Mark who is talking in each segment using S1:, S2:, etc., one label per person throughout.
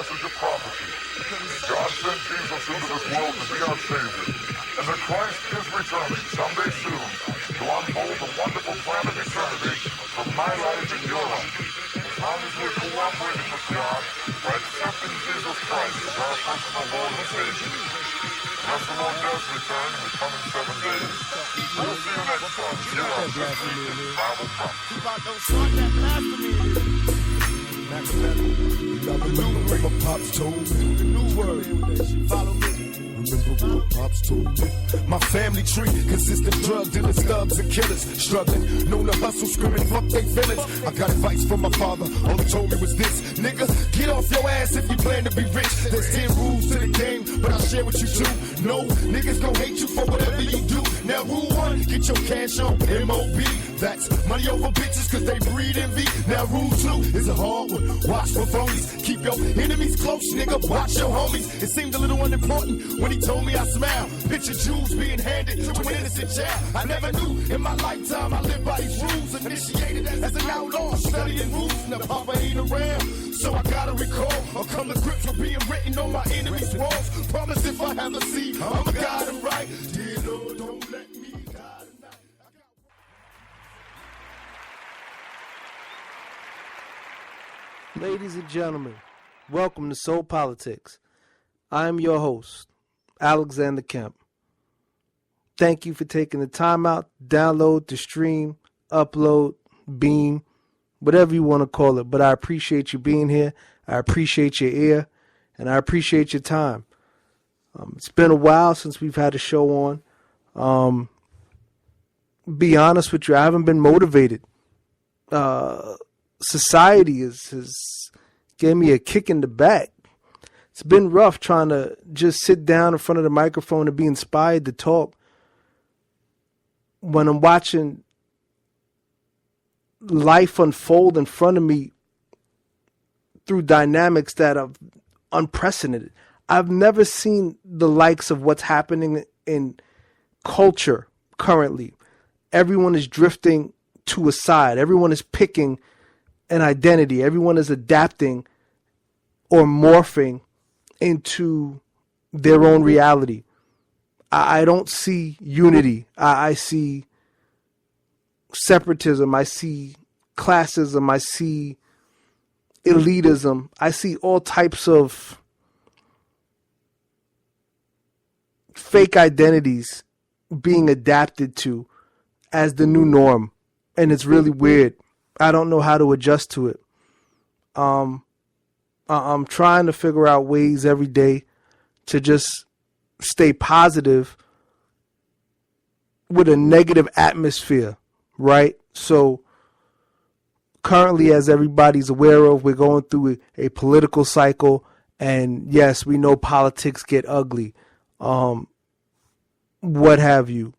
S1: message of prophecy. God sent Jesus into this world to be our Savior, and that Christ is returning someday soon to unfold the wonderful plan of eternity for my life and your life. As long as we're cooperating with God by accepting Jesus Christ as our personal Lord and Savior. Unless the Lord does return in the coming 7 days, we'll see you next time here on This Week in Bible Prophecy.
S2: Remember what my pops told me. The new word. Follow me. Remember what my pops told me. My family tree consists of drug dealers, thugs, and killers. Struggling, known to hustle, screaming, fuck they feelings. I got advice from my father. All he told me was this: nigga, get off your ass if you plan to be rich. There's 10 rules to the game, but I'll share with you too. No, niggas gon' hate you for whatever you do. Now rule 1, get your cash on MOB. That's money over bitches cause they breed envy. Now rule 2 is a hard one. Watch for phonies. Keep your enemies close, nigga. Watch your homies. It seemed a little unimportant when he told me I smile. Picture jewels being handed to an innocent child. I never knew in my lifetime I lived by these rules. Initiated as an outlaw, studying rules. Now Papa ain't around, so I gotta recall or come to grips with being written on my enemies' walls. Promise if I have a seed, I'ma guide them right. Dear Lord, don't let me die tonight.
S3: Ladies and gentlemen, welcome to Soul Politics. I am your host, Alexander Kemp. Thank you for taking the time out to download, to stream, upload, beam, whatever you want to call it. But I appreciate you being here. I appreciate your ear, and I appreciate your time. It's been a while since we've had a show on. Be honest with you, I haven't been motivated. Society has gave me a kick in the back. It's been rough trying to just sit down in front of the microphone and be inspired to talk when I'm watching life unfold in front of me through dynamics that are unprecedented. I've never seen the likes of what's happening in culture currently. Everyone is drifting to a side. Everyone is picking an identity. Everyone is adapting or morphing into their own reality. I don't see unity. I see separatism. I see classism. I see elitism. I see all types of fake identities being adapted to as the new norm. And it's really weird. I don't know how to adjust to it. I'm trying to figure out ways every day to just stay positive with a negative atmosphere, right? So currently, as everybody's aware of, we're going through a political cycle. And yes, we know politics get ugly. What have you.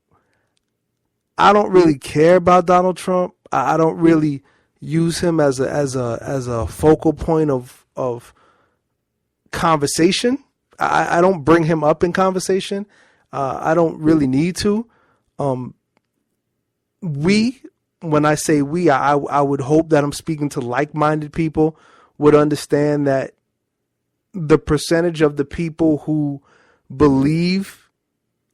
S3: I don't really care about Donald Trump. I don't really use him as a focal point of conversation. I don't bring him up in conversation. I don't really need to. When I say we, I would hope that I'm speaking to like-minded people, would understand that the percentage of the people who believe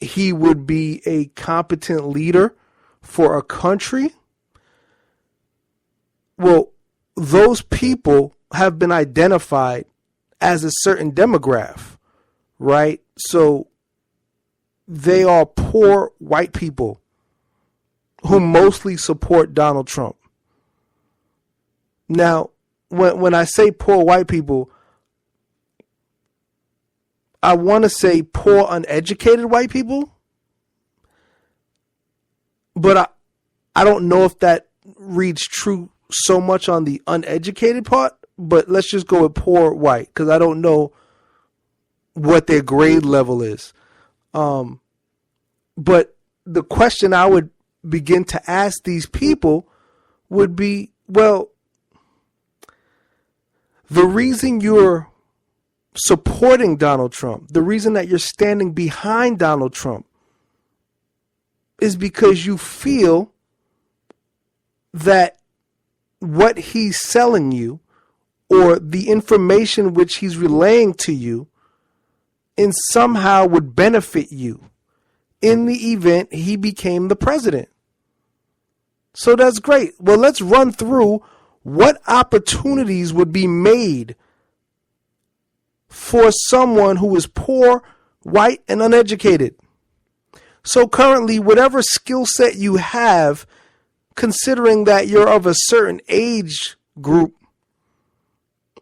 S3: he would be a competent leader for a country, well, those people have been identified as a certain demographic, right? So they are poor white people who mostly support Donald Trump. Now, when I say poor white people, I want to say poor uneducated white people, but I don't know if that reads true so much on the uneducated part, but let's just go with poor white because I don't know what their grade level is. But the question I would begin to ask these people would be, well, the reason you're supporting Donald Trump, the reason that you're standing behind Donald Trump is because you feel that what he's selling you or the information which he's relaying to you and somehow would benefit you in the event he became the president. So that's great. Well, let's run through what opportunities would be made for someone who is poor, white, and uneducated. So currently, whatever skill set you have, considering that you're of a certain age group,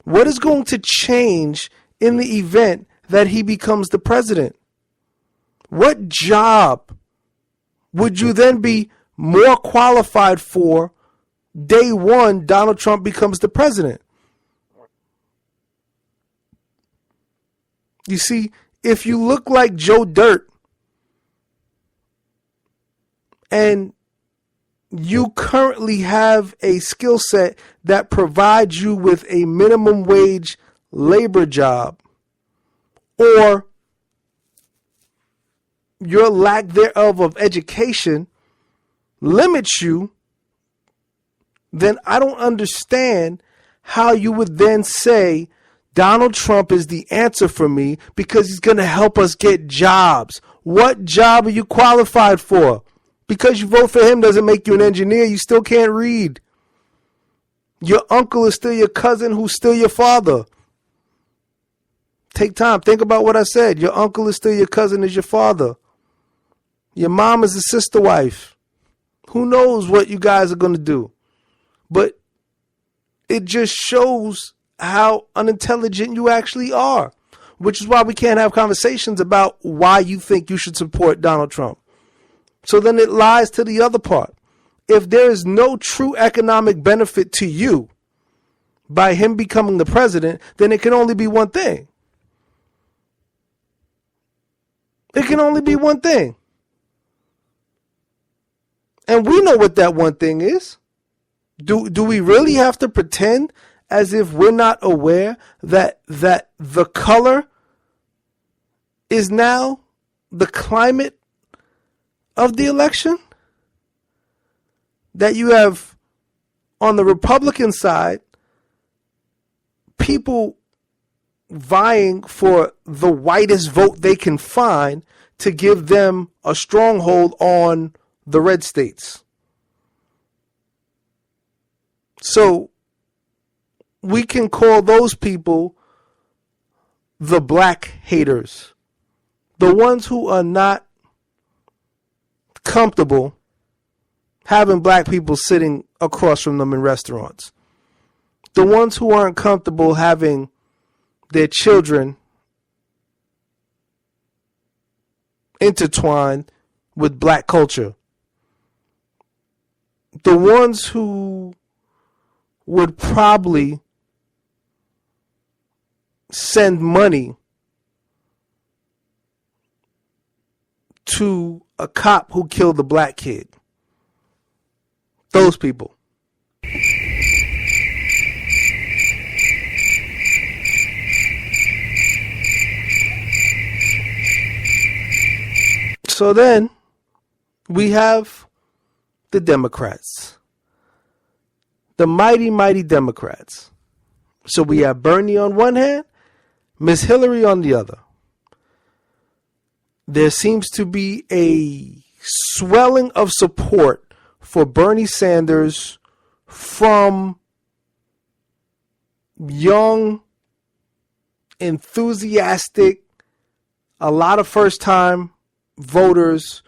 S3: what is going to change in the event that he becomes the president? What job would you then be more qualified for day one Donald Trump becomes the president? You see, if you look like Joe Dirt and you currently have a skill set that provides you with a minimum wage labor job, or your lack thereof of education limits you, then I don't understand how you would then say Donald Trump is the answer for me because he's going to help us get jobs. What job are you qualified for? Because you vote for him doesn't make you an engineer. You still can't read. Your uncle is still your cousin who's still your father. Take time. Think about what I said. Your uncle is still your cousin is your father. Your mom is a sister wife. Who knows what you guys are going to do? But it just shows how unintelligent you actually are, which is why we can't have conversations about why you think you should support Donald Trump. So then it lies to the other part. If there is no true economic benefit to you by him becoming the president, then it can only be one thing. It can only be one thing. And we know what that one thing is. Do we really have to pretend as if we're not aware that the color is now the climate of the election? That you have on the Republican side people vying for the whitest vote they can find to give them a stronghold on the red states. So we can call those people the black haters, the ones who are not comfortable having black people sitting across from them in restaurants, the ones who aren't comfortable having their children intertwined with black culture, the ones who would probably send money to a cop who killed a black kid. Those people. So then we have the Democrats, the mighty, mighty Democrats. So we have Bernie on one hand, Miss Hillary on the other. There seems to be a swelling of support for Bernie Sanders from young, enthusiastic, a lot of first-time voters,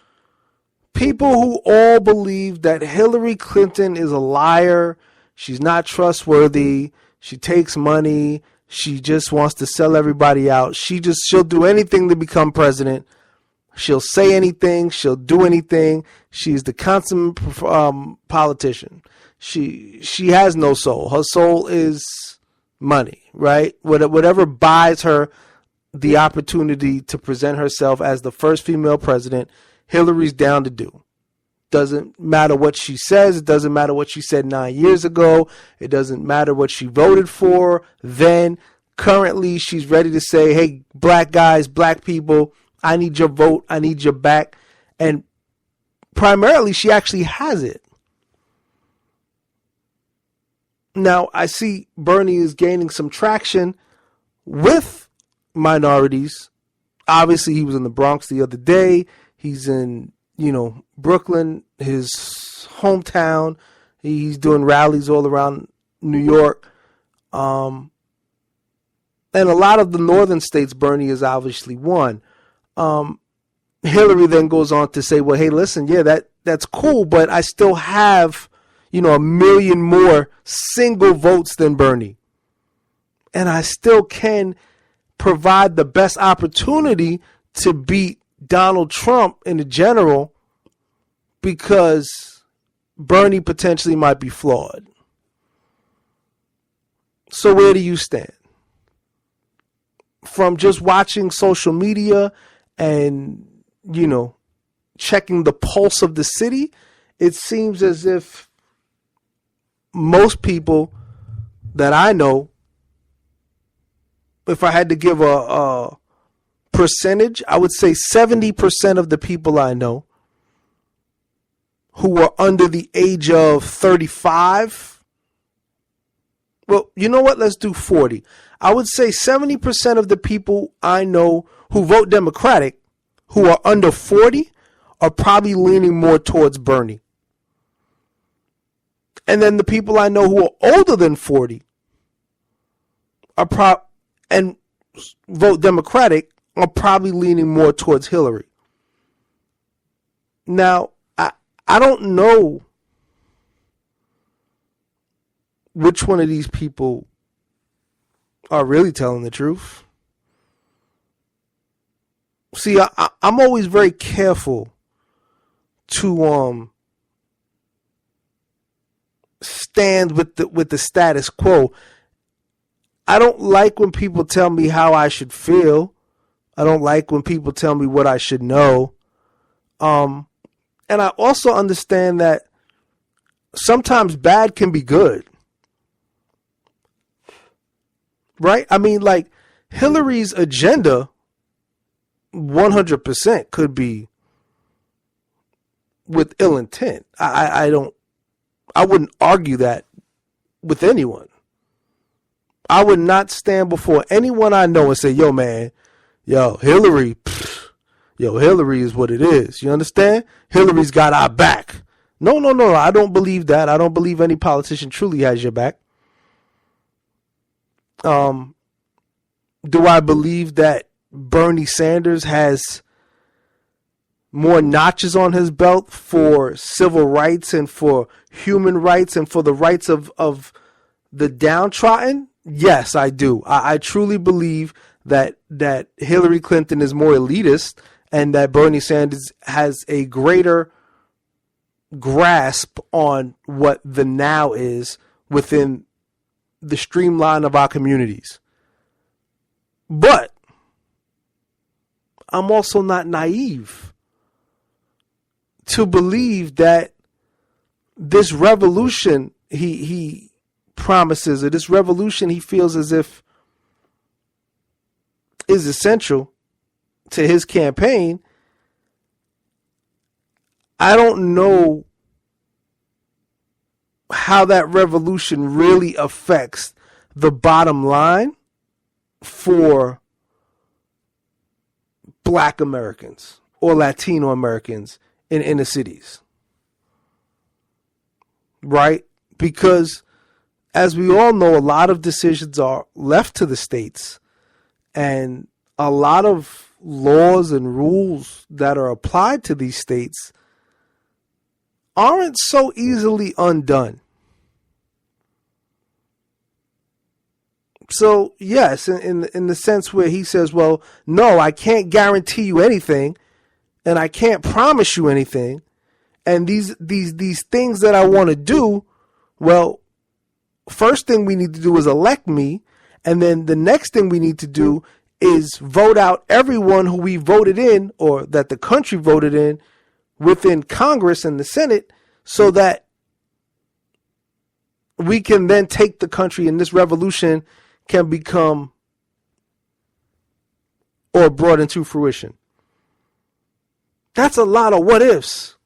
S3: people who all believe that Hillary Clinton is a liar, she's not trustworthy, she takes money, she just wants to sell everybody out, she'll do anything to become president, she'll say anything, she'll do anything, she's the consummate politician. She has no soul. Her soul is money, right? Whatever buys her the opportunity to present herself as the first female president, Hillary's down to do. Doesn't matter what she says. It doesn't matter what she said 9 years ago. It doesn't matter what she voted for then. Currently, she's ready to say, hey, black guys, black people, I need your vote. I need your back. And primarily, she actually has it. Now, I see Bernie is gaining some traction with minorities. Obviously, he was in the Bronx the other day. He's in, Brooklyn, his hometown. He's doing rallies all around New York. And a lot of the northern states, Bernie has obviously won. Hillary then goes on to say, well, hey, listen, yeah, that's cool, but I still have, a million more single votes than Bernie. And I still can provide the best opportunity to beat Donald Trump in the general because Bernie potentially might be flawed. So where do you stand? From just watching social media and, checking the pulse of the city, it seems as if most people that I know, if I had to give a percentage, I would say 70% of the people I know who are under the age of 35. Well, you know what? Let's do 40. I would say 70% of the people I know who vote Democratic who are under 40 are probably leaning more towards Bernie. And then the people I know who are older than 40 and vote Democratic are probably leaning more towards Hillary. Now, I don't know which one of these people are really telling the truth. See, I'm always very careful to stand with the status quo. I don't like when people tell me how I should feel. I don't like when people tell me what I should know. And I also understand that sometimes bad can be good. Right? I mean, like, Hillary's agenda 100% could be with ill intent. I wouldn't argue that with anyone. I would not stand before anyone I know and say, yo, man, Hillary is what it is. You understand? Hillary's got our back. No. I don't believe that. I don't believe any politician truly has your back. Do I believe that Bernie Sanders has more notches on his belt for civil rights and for human rights and for the rights of the downtrodden? Yes, I do. I truly believe that Hillary Clinton is more elitist and that Bernie Sanders has a greater grasp on what the now is within the streamline of our communities. But I'm also not naive to believe that this revolution he promises, or this revolution he feels as if is essential to his campaign, I don't know how that revolution really affects the bottom line for Black Americans or Latino Americans in inner cities. Right? Because as we all know, a lot of decisions are left to the states, and a lot of laws and rules that are applied to these states aren't so easily undone. So, yes, in the sense where he says, well, no, I can't guarantee you anything, and I can't promise you anything, and these things that I want to do, well, first thing we need to do is elect me, and then the next thing we need to do is vote out everyone who we voted in, or that the country voted in, within Congress and the Senate, so that we can then take the country, and this revolution can become or brought into fruition. That's a lot of what ifs.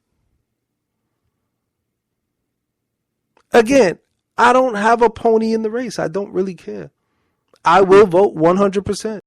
S3: Again, I don't have a pony in the race. I don't really care. I will vote 100%.